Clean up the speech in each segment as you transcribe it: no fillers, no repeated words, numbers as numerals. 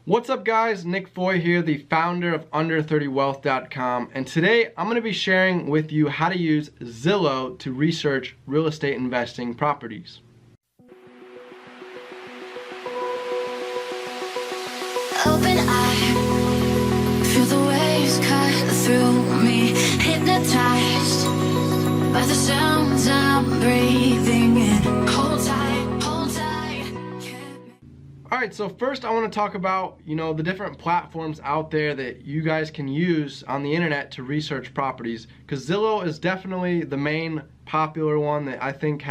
What's up guys, Nick Foy here, the founder of Under30Wealth.com, and today I'm going to be sharing with you how to use Zillow to research real estate investing properties. Open eye, feel the waves cut through me, hypnotized by the sounds I'm breathing in. Hold tight, hold tight. Alright, so first I want to talk about, the different platforms out there that you guys can use on the internet to research properties, because Zillow is definitely the main popular one that I think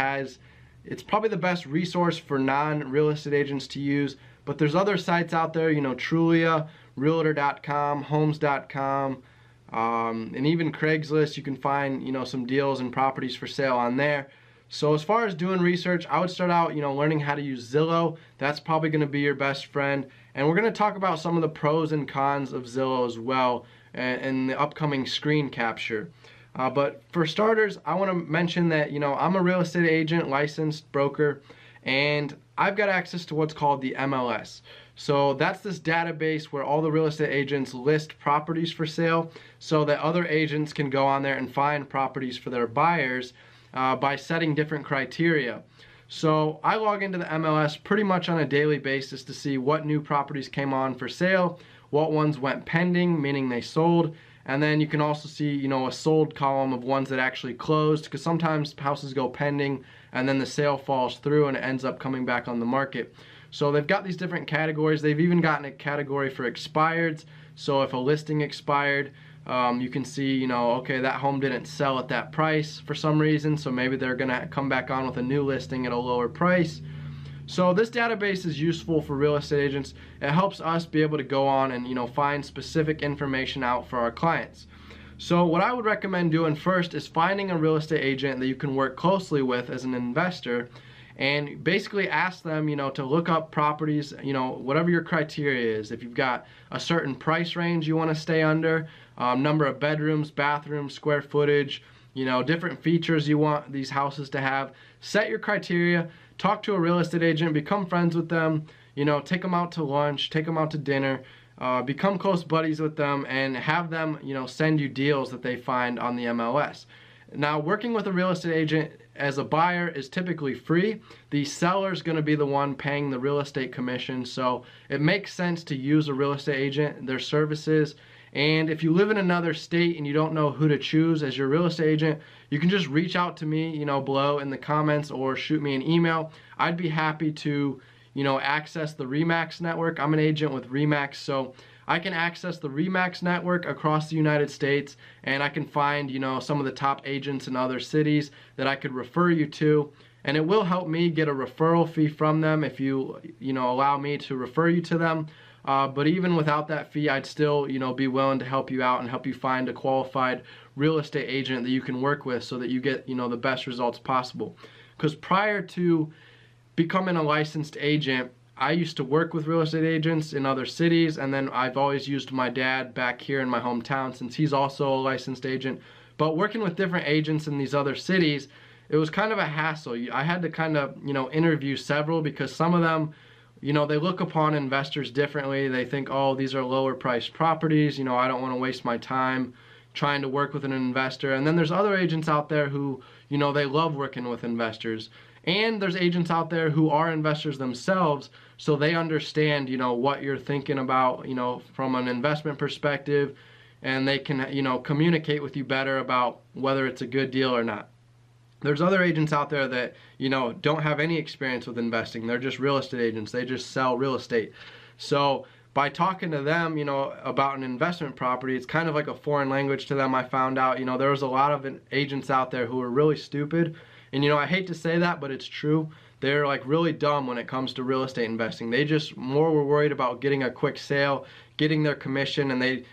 it's probably the best resource for non-real estate agents to use. But there's other sites out there, Trulia, Realtor.com, Homes.com, and even Craigslist. You can find, some deals and properties for sale on there. So as far as doing research, I would start out, learning how to use Zillow. That's probably going to be your best friend. And we're going to talk about some of the pros and cons of Zillow as well in the upcoming screen capture. But for starters, I want to mention that, I'm a real estate agent, licensed broker, and I've got access to what's called the MLS. So that's this database where all the real estate agents list properties for sale so that other agents can go on there and find properties for their buyers by setting different criteria. So I log into the MLS pretty much on a daily basis to see what new properties came on for sale, what ones went pending, meaning they sold, and then you can also see, a sold column of ones that actually closed, because sometimes houses go pending and then the sale falls through and it ends up coming back on the market. So they've got these different categories. They've even gotten a category for expireds. So if a listing expired, you can see, okay, that home didn't sell at that price for some reason, so maybe they're gonna come back on with a new listing at a lower price. So this database is useful for real estate agents. It helps us be able to go on and find specific information out for our clients. So what I would recommend doing first is finding a real estate agent that you can work closely with as an investor, and basically ask them, to look up properties, whatever your criteria is. If you've got a certain price range you want to stay under, number of bedrooms, bathrooms, square footage, different features you want these houses to have, set your criteria, talk to a real estate agent, become friends with them, take them out to lunch, take them out to dinner, become close buddies with them, and have them, send you deals that they find on the MLS. Now, working with a real estate agent as a buyer is typically free. The seller is going to be the one paying the real estate commission, so it makes sense to use a real estate agent, their services. And if you live in another state and you don't know who to choose as your real estate agent, you can just reach out to me, below in the comments, or shoot me an email. I'd be happy to, access the RE/MAX network. I'm an agent with RE/MAX, so I can access the RE/MAX network across the United States, and I can find, some of the top agents in other cities that I could refer you to. And it will help me get a referral fee from them if you, allow me to refer you to them. But even without that fee, I'd still, be willing to help you out and help you find a qualified real estate agent that you can work with so that you get, the best results possible. Because prior to becoming a licensed agent, I used to work with real estate agents in other cities, and then I've always used my dad back here in my hometown since he's also a licensed agent. But working with different agents in these other cities, it was kind of a hassle. I had to kind of, interview several, because some of them, they look upon investors differently. They think, oh, these are lower priced properties. I don't want to waste my time trying to work with an investor. And then there's other agents out there who, they love working with investors. And there's agents out there who are investors themselves, so they understand, what you're thinking about, from an investment perspective, and they can, communicate with you better about whether it's a good deal or not. There's other agents out there that, don't have any experience with investing. They're just real estate agents. They just sell real estate. So by talking to them, about an investment property, it's kind of like a foreign language to them. I found out, there was a lot of agents out there who were really stupid. And I hate to say that, but it's true. They're like really dumb when it comes to real estate investing. They just more were worried about getting a quick sale, getting their commission, and they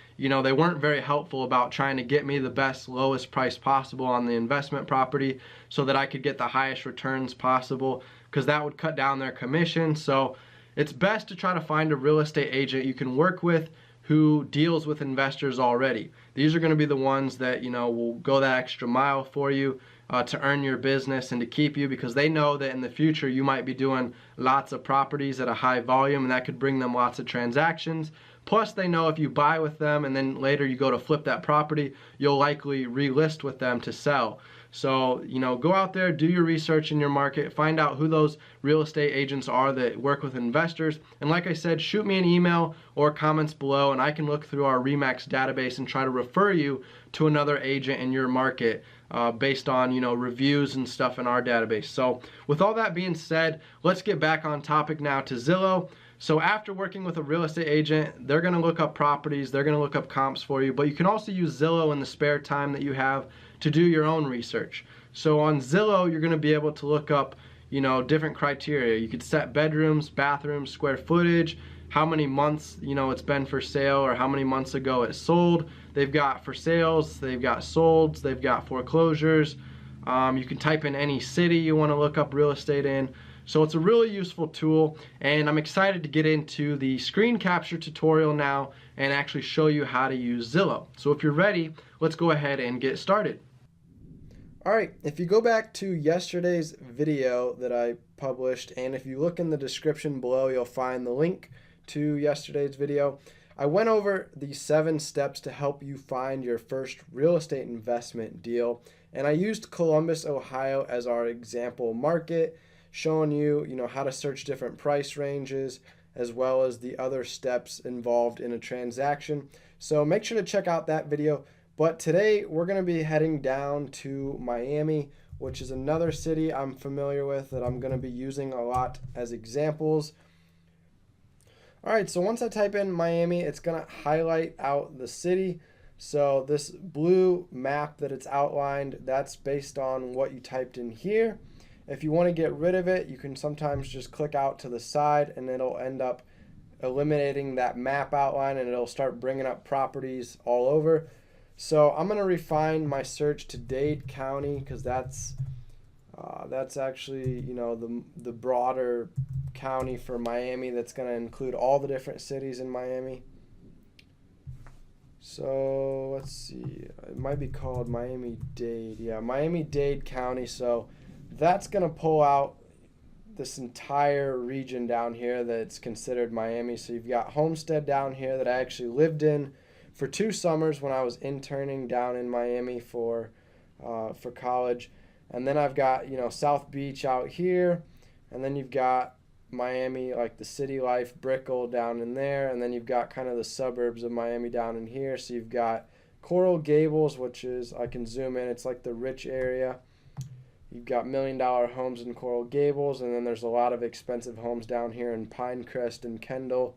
weren't very helpful about trying to get me the best, lowest price possible on the investment property so that I could get the highest returns possible, because that would cut down their commission. So it's best to try to find a real estate agent you can work with who deals with investors already. These are going to be the ones that will go that extra mile for you, to earn your business and to keep you, because they know that in the future you might be doing lots of properties at a high volume, and that could bring them lots of transactions. Plus, they know if you buy with them and then later you go to flip that property, you'll likely relist with them to sell. So, go out there, do your research in your market, find out who those real estate agents are that work with investors. And like I said, shoot me an email or comments below, and I can look through our RE/MAX database and try to refer you to another agent in your market based on, reviews and stuff in our database. So with all that being said, let's get back on topic now to Zillow. So after working with a real estate agent, they're going to look up properties, they're going to look up comps for you, but you can also use Zillow in the spare time that you have to do your own research. So on Zillow, you're going to be able to look up, different criteria. You could set bedrooms, bathrooms, square footage, how many months, it's been for sale, or how many months ago it sold. They've got for sales, they've got solds, they've got foreclosures. You can type in any city you want to look up real estate in. So it's a really useful tool, and I'm excited to get into the screen capture tutorial now and actually show you how to use Zillow. So if you're ready, let's go ahead and get started. All right, if you go back to yesterday's video that I published, and if you look in the description below, you'll find the link to yesterday's video. I went over the 7 steps to help you find your first real estate investment deal, and I used Columbus, Ohio as our example market, showing you, how to search different price ranges, as well as the other steps involved in a transaction. So make sure to check out that video. But today we're going to be heading down to Miami, which is another city I'm familiar with that I'm going to be using a lot as examples. All right, so once I type in Miami, it's going to highlight out the city. So this blue map that it's outlined, that's based on what you typed in here. If you want to get rid of it, you can sometimes just click out to the side and it'll end up eliminating that map outline, and it'll start bringing up properties all over. So I'm going to refine my search to Dade County, because that's actually, the broader county for Miami that's going to include all the different cities in Miami. So let's see, it might be called Miami-Dade. Yeah, Miami-Dade County. So that's going to pull out this entire region down here that's considered Miami. So you've got Homestead down here that I actually lived in for 2 summers when I was interning down in Miami for college. And then I've got, South Beach out here. And then you've got Miami, like the city life, Brickell down in there. And then you've got kind of the suburbs of Miami down in here. So you've got Coral Gables, which is, I can zoom in, it's like the rich area. You've got $1 million homes in Coral Gables, and then there's a lot of expensive homes down here in Pinecrest and Kendall.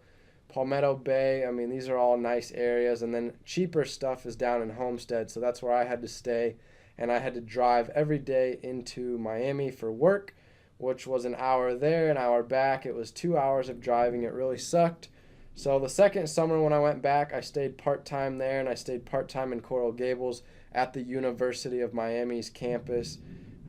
Palmetto Bay, I mean, these are all nice areas. And then cheaper stuff is down in Homestead, so that's where I had to stay. And I had to drive every day into Miami for work, which was an hour there, an hour back. It was 2 hours of driving. It really sucked. So the second summer when I went back, I stayed part-time there, and I stayed part-time in Coral Gables at the University of Miami's campus.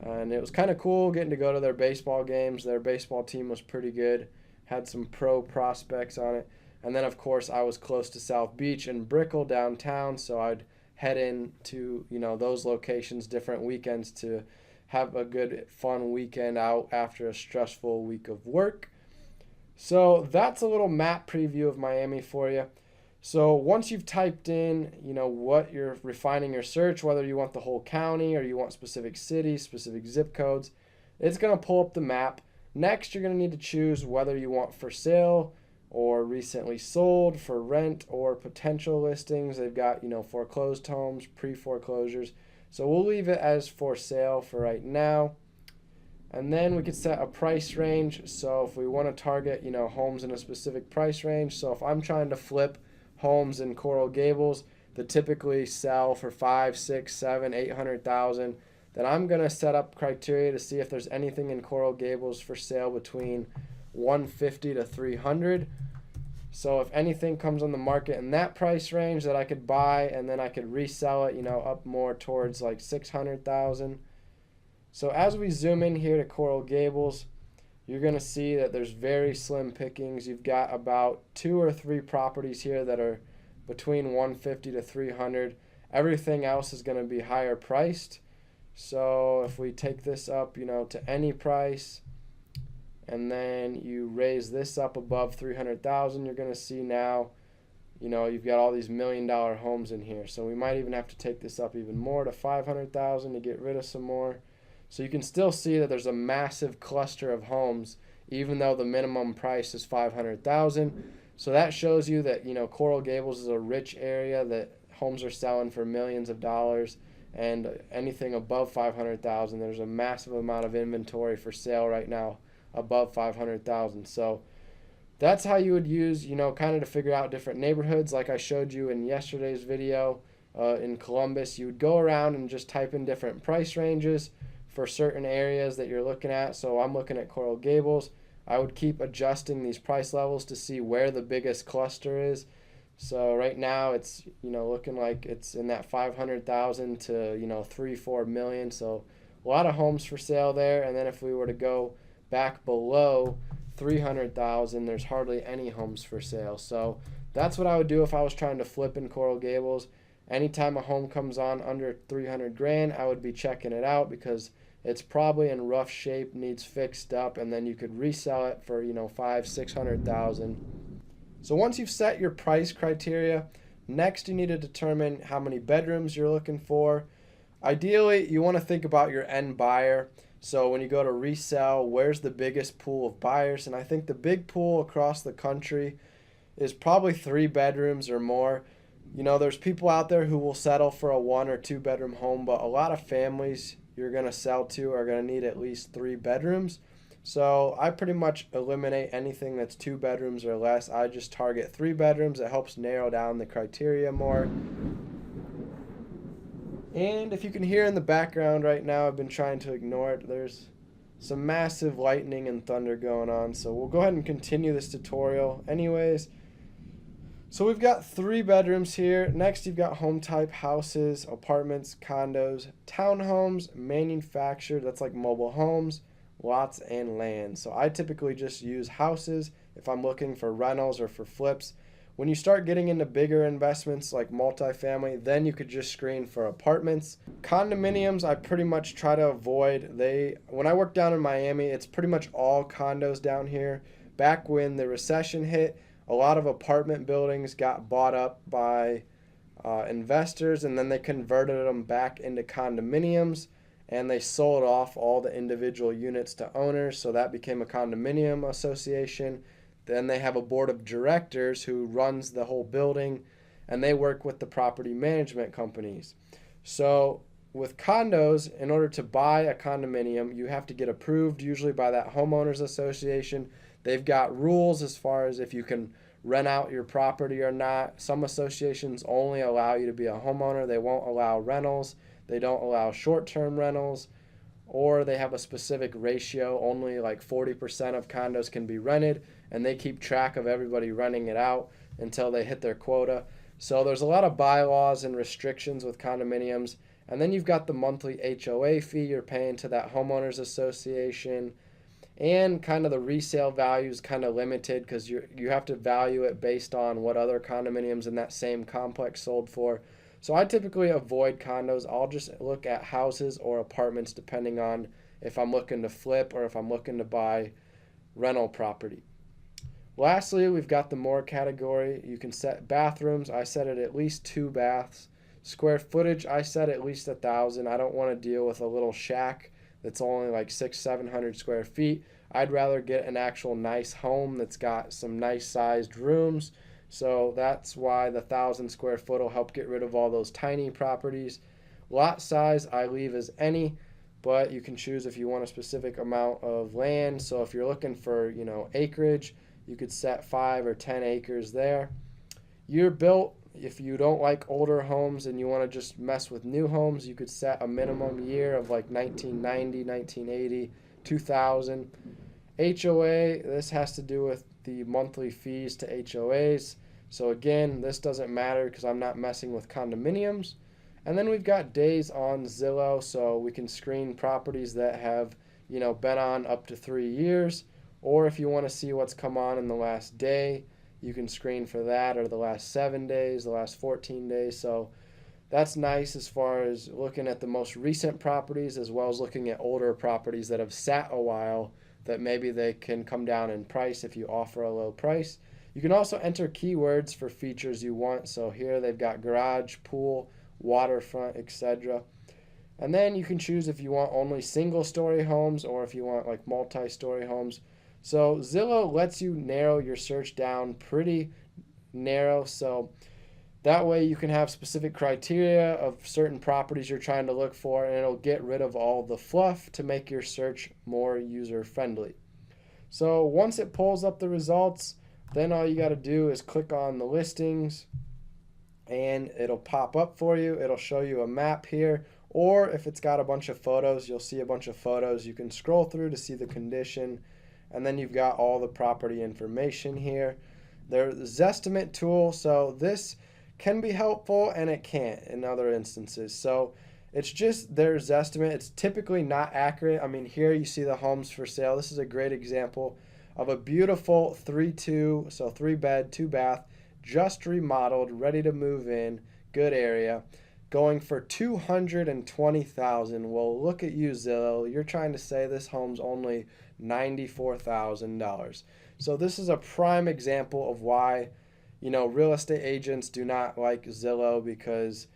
And it was kind of cool getting to go to their baseball games. Their baseball team was pretty good, had some pro prospects on it. And then, of course, I was close to South Beach and Brickell downtown, so I'd head in to, those locations different weekends to have a good, fun weekend out after a stressful week of work. So that's a little map preview of Miami for you. So once you've typed in, what you're refining your search, whether you want the whole county or you want specific cities, specific zip codes, it's going to pull up the map. Next, you're going to need to choose whether you want for sale or recently sold, for rent, or potential listings. They've got, foreclosed homes, pre-foreclosures. So we'll leave it as for sale for right now. And then we could set a price range. So if we want to target, homes in a specific price range. So if I'm trying to flip homes in Coral Gables that typically sell for 5, 6, 7, 800,000, then I'm going to set up criteria to see if there's anything in Coral Gables for sale between 150 to 300. So if anything comes on the market in that price range that I could buy, and then I could resell it, up more towards like 600,000. So as we zoom in here to Coral Gables, you're going to see that there's very slim pickings. You've got about 2 or 3 properties here that are between 150 to 300. Everything else is going to be higher priced. So if we take this up, to any price, and then you raise this up above 300,000, you're going to see now, you've got all these $1 million homes in here. So we might even have to take this up even more to 500,000 to get rid of some more. So you can still see that there's a massive cluster of homes, even though the minimum price is 500,000. So that shows you that, Coral Gables is a rich area, that homes are selling for millions of dollars, and anything above 500,000, there's a massive amount of inventory for sale right now above 500,000. So that's how you would use, kind of to figure out different neighborhoods. Like I showed you in yesterday's video in Columbus, you would go around and just type in different price ranges for certain areas that you're looking at. So I'm looking at Coral Gables. I would keep adjusting these price levels to see where the biggest cluster is. So right now it's, looking like it's in that 500,000 to, 3-4 million. So a lot of homes for sale there. And then if we were to go back below 300,000, there's hardly any homes for sale. So that's what I would do if I was trying to flip in Coral Gables. Anytime a home comes on under 300 grand, I would be checking it out because it's probably in rough shape, needs fixed up, and then you could resell it for, 500,000-600,000. So once you've set your price criteria, next you need to determine how many bedrooms you're looking for. Ideally, you want to think about your end buyer. So when you go to resell, where's the biggest pool of buyers? And I think the big pool across the country is probably 3 bedrooms or more. There's people out there who will settle for a 1 or 2 bedroom home, but a lot of families you're going to sell to are going to need at least 3 bedrooms. So I pretty much eliminate anything that's 2 bedrooms or less. I just target 3 bedrooms. It helps narrow down the criteria more. And if you can hear in the background right now, I've been trying to ignore it. There's some massive lightning and thunder going on. So we'll go ahead and continue this tutorial anyways. So we've got 3 bedrooms here. Next, you've got home type: houses, apartments, condos, townhomes, manufactured, that's like mobile homes, lots, and land. So I typically just use houses if I'm looking for rentals or for flips. When you start getting into bigger investments like multifamily, then you could just screen for apartments. Condominiums, I pretty much try to avoid. When I work down in Miami, it's pretty much all condos down here. Back when the recession hit, a lot of apartment buildings got bought up by investors, and then they converted them back into condominiums, and they sold off all the individual units to owners, so that became a condominium association. Then they have a board of directors who runs the whole building, and they work with the property management companies. So with condos, in order to buy a condominium, you have to get approved usually by that homeowners association. They've got rules as far as if you can rent out your property or not. Some associations only allow you to be a homeowner. They won't allow rentals. They don't allow short-term rentals, or they have a specific ratio. Only like 40% of condos can be rented, and they keep track of everybody renting it out until they hit their quota. So there's a lot of bylaws and restrictions with condominiums. And then you've got the monthly HOA fee you're paying to that homeowners association. And kind of the resale value is kind of limited because you have to value it based on what other condominiums in that same complex sold for. So I typically avoid condos. I'll just look at houses or apartments depending on if I'm looking to flip or if I'm looking to buy rental property. Lastly, we've got the more category. You can set bathrooms. I set it at least 2 baths. Square footage, I set at least 1,000. I don't want to deal with a little shack that's only like 600-700 square feet. I'd rather get an actual nice home that's got some nice sized rooms. So that's why the 1,000 square foot will help get rid of all those tiny properties. Lot size I leave as any, but you can choose if you want a specific amount of land. So if you're looking for, acreage, you could set 5 or 10 acres there. Year built, if you don't like older homes and you want to just mess with new homes, you could set a minimum year of like 1990, 1980, 2000. HOA, this has to do with the monthly fees to HOAs. So again, this doesn't matter because I'm not messing with condominiums. And then we've got days on Zillow, so we can screen properties that have, been on up to 3 years. Or if you want to see what's come on in the last day, you can screen for that, or the last 7 days, the last 14 days. So that's nice as far as looking at the most recent properties as well as looking at older properties that have sat a while that maybe they can come down in price if you offer a low price. You can also enter keywords for features you want. So here they've got garage, pool, waterfront, etc. And then you can choose if you want only single story homes or if you want like multi-story homes. So Zillow lets you narrow your search down pretty narrow. So that way you can have specific criteria of certain properties you're trying to look for, and it'll get rid of all the fluff to make your search more user friendly. So once it pulls up the results, then all you got to do is click on the listings and it'll pop up for you. It'll show you a map here, or if it's got a bunch of photos, you'll see a bunch of photos. You can scroll through to see the condition, and then you've got all the property information here. There's the Zestimate tool, so this can be helpful and it can't in other instances. So it's just their Zestimate. It's typically not accurate. I mean, here you see the homes for sale. This is a great example of a beautiful 3-2, so 3-bed, 2-bath, just remodeled, ready to move in, good area, going for $220,000. Well, look at you, Zillow. You're trying to say this home's only $94,000. So this is a prime example of why, you know, real estate agents do not like Zillow, because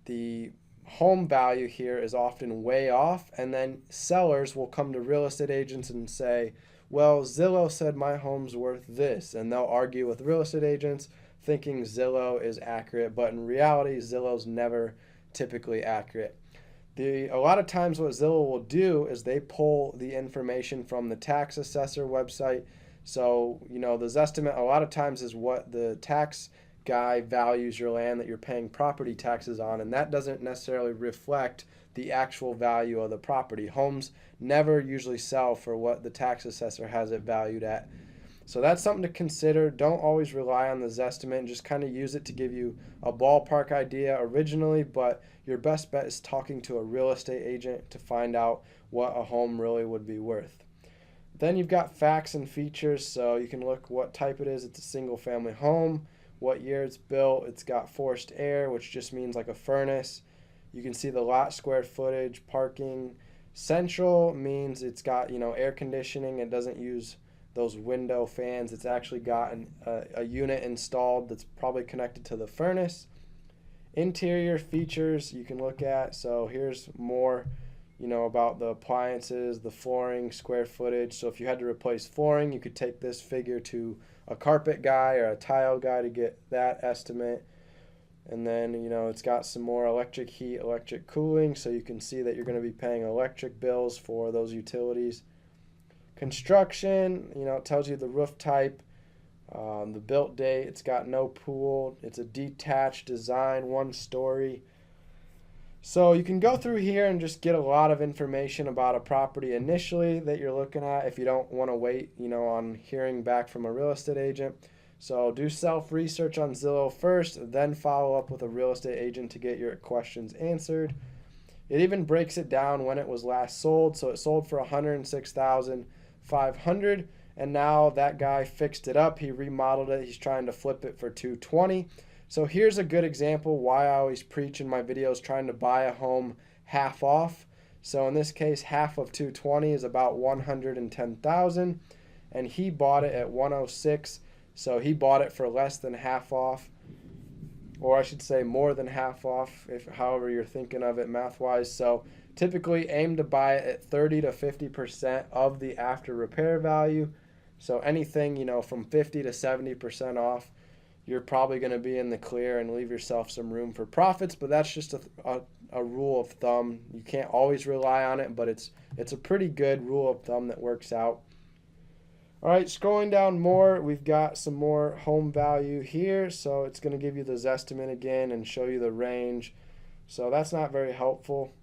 the home value here is often way off, and then sellers will come to real estate agents and say, well, Zillow said my home's worth this, and they'll argue with real estate agents thinking Zillow is accurate, but in reality Zillow's never typically accurate. A lot of times what Zillow will do is they pull the information from the tax assessor website. So, you know, the Zestimate a lot of times is what the tax guy values your land that you're paying property taxes on, and that doesn't necessarily reflect the actual value of the property. Homes never usually sell for what the tax assessor has it valued at. So that's something to consider. Don't always rely on the Zestimate, and just kind of use it to give you a ballpark idea originally, but your best bet is talking to a real estate agent to find out what a home really would be worth. Then you've got facts and features, so you can look what type it is. It's a single family home, what year it's built. It's got forced air, which just means like a furnace. You can see the lot square footage, parking. Central means it's got, you know, air conditioning. It doesn't use those window fans. It's actually got a unit installed that's probably connected to the furnace. Interior features you can look at. So here's more, you know, about the appliances, the flooring, square footage. So if you had to replace flooring, you could take this figure to a carpet guy or a tile guy to get that estimate. And then, you know, it's got some more electric heat, electric cooling, so you can see that you're going to be paying electric bills for those utilities. Construction, you know, it tells you the roof type, the built date. It's got no pool. It's a detached design, 1 story. So you can go through here and just get a lot of information about a property initially that you're looking at if you don't want to wait, you know, on hearing back from a real estate agent. So do self-research on Zillow first, then follow up with a real estate agent to get your questions answered. It even breaks it down when it was last sold. So it sold for $106,500, and now that guy fixed it up. He remodeled it. He's trying to flip it for $220,000. So here's a good example why I always preach in my videos trying to buy a home half off. So in this case, half of $220,000 is about $110,000, and he bought it at $106,000. So he bought it for less than half off, or I should say more than half off, if however you're thinking of it math-wise. So typically aim to buy it at 30 to 50% of the after repair value. So anything, you know, from 50 to 70% off, you're probably going to be in the clear and leave yourself some room for profits. But that's just a rule of thumb. You can't always rely on it, but it's a pretty good rule of thumb that works out. All right, scrolling down more, we've got some more home value here. So it's going to give you the Zestimate again and show you the range. So that's not very helpful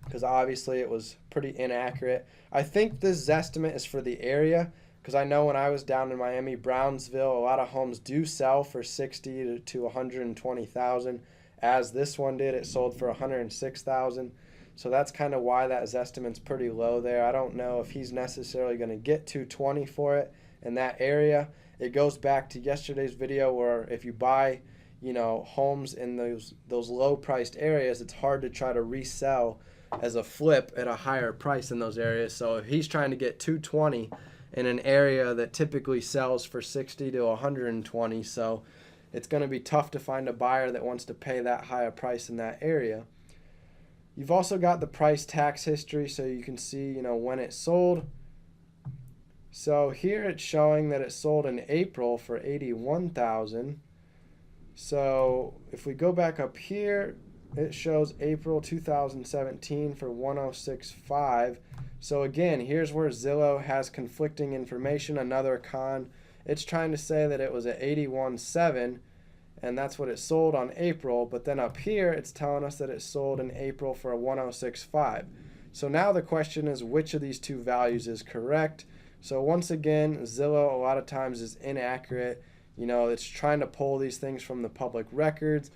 because obviously it was pretty inaccurate. I think this Zestimate is for the area, because I know when I was down in Miami, Brownsville, a lot of homes do sell for $60,000 to $120,000. As this one did, it sold for $106,000. So that's kind of why that Zestimate's pretty low there. I don't know if he's necessarily going to get $220,000 for it in that area. It goes back to yesterday's video where if you buy, homes in those low priced areas, it's hard to try to resell as a flip at a higher price in those areas. So if he's trying to get 220 in an area that typically sells for 60 to 120, so it's going to be tough to find a buyer that wants to pay that high a price in that area. You've also got the price tax history, so you can see, when it sold. So here it's showing that it sold in April for $81,000. So if we go back up here, it shows April 2017 for $106,500. So again, here's where Zillow has conflicting information. Another con. It's trying to say that it was at $81,700, and that's what it sold on April. But then up here, it's telling us that it sold in April for $106,500. So now the question is, which of these two values is correct? So once again, Zillow a lot of times is inaccurate. It's trying to pull these things from the public records,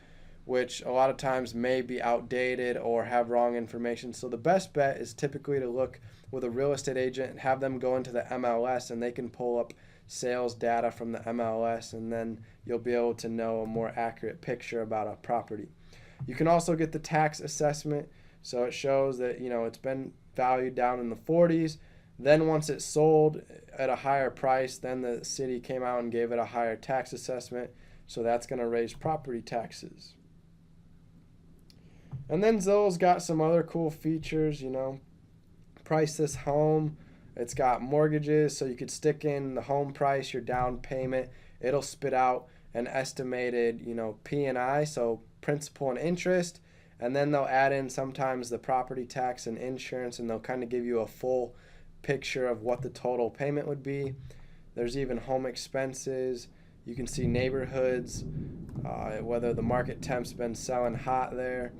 which a lot of times may be outdated or have wrong information. So the best bet is typically to look with a real estate agent and have them go into the MLS, and they can pull up sales data from the MLS, and then you'll be able to know a more accurate picture about a property. You can also get the tax assessment. So it shows that, it's been valued down in the 40s. Then once it sold at a higher price, then the city came out and gave it a higher tax assessment. So that's going to raise property taxes. And then Zillow's got some other cool features, price this home. It's got mortgages, so you could stick in the home price, your down payment. It'll spit out an estimated, P&I, so principal and interest. And then they'll add in sometimes the property tax and insurance, and they'll kind of give you a full picture of what the total payment would be. There's even home expenses. You can see neighborhoods, whether the market temp's been selling hot there.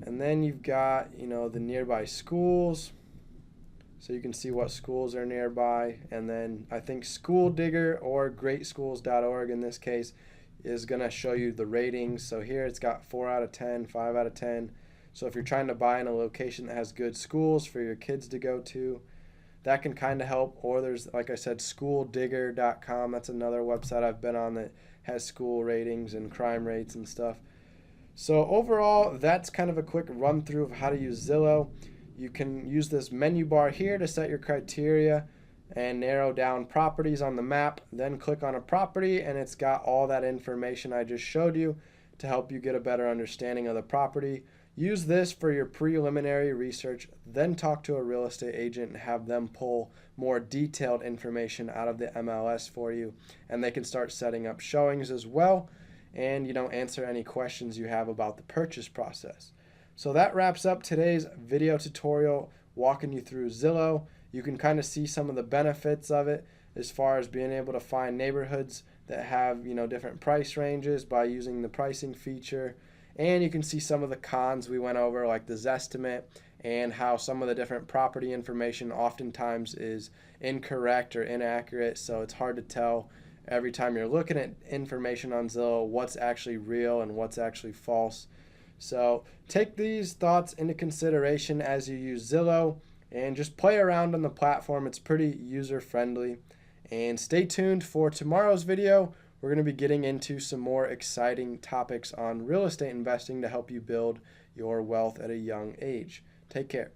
And then you've got, the nearby schools. So you can see what schools are nearby. And then I think School Digger, or greatschools.org in this case, is going to show you the ratings. So here it's got 4 out of 10, 5 out of 10. So if you're trying to buy in a location that has good schools for your kids to go to, that can kind of help. Or there's, like I said, schooldigger.com. That's another website I've been on that has school ratings and crime rates and stuff. So overall, that's kind of a quick run through of how to use Zillow. You can use this menu bar here to set your criteria and narrow down properties on the map. Then click on a property, and it's got all that information I just showed you to help you get a better understanding of the property. Use this for your preliminary research, then talk to a real estate agent and have them pull more detailed information out of the MLS for you, and they can start setting up showings as well, and answer any questions you have about the purchase process. So that wraps up today's video tutorial walking you through Zillow. You can kind of see some of the benefits of it as far as being able to find neighborhoods that have different price ranges by using the pricing feature. And you can see some of the cons we went over, like the Zestimate, and how some of the different property information oftentimes is incorrect or inaccurate. So it's hard to tell every time you're looking at information on Zillow what's actually real and what's actually false. So take these thoughts into consideration as you use Zillow, and just play around on the platform. It's pretty user friendly. And stay tuned for tomorrow's video. We're going to be getting into some more exciting topics on real estate investing to help you build your wealth at a young age. Take care.